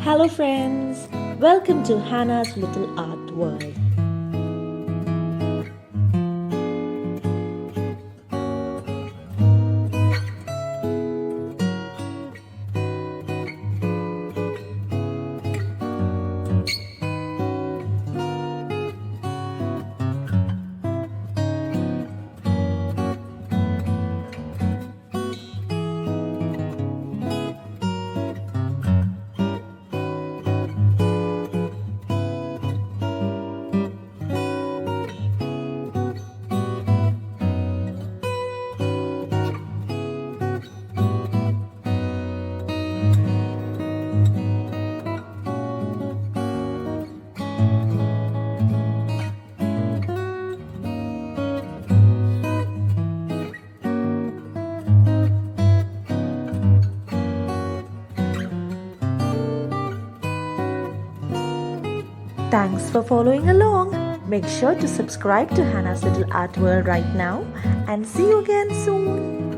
Hello, friends! Welcome to Hannah's Little Art World. Thanks for following along. Make sure to subscribe to Hannah's Little Art World right now and see you again soon.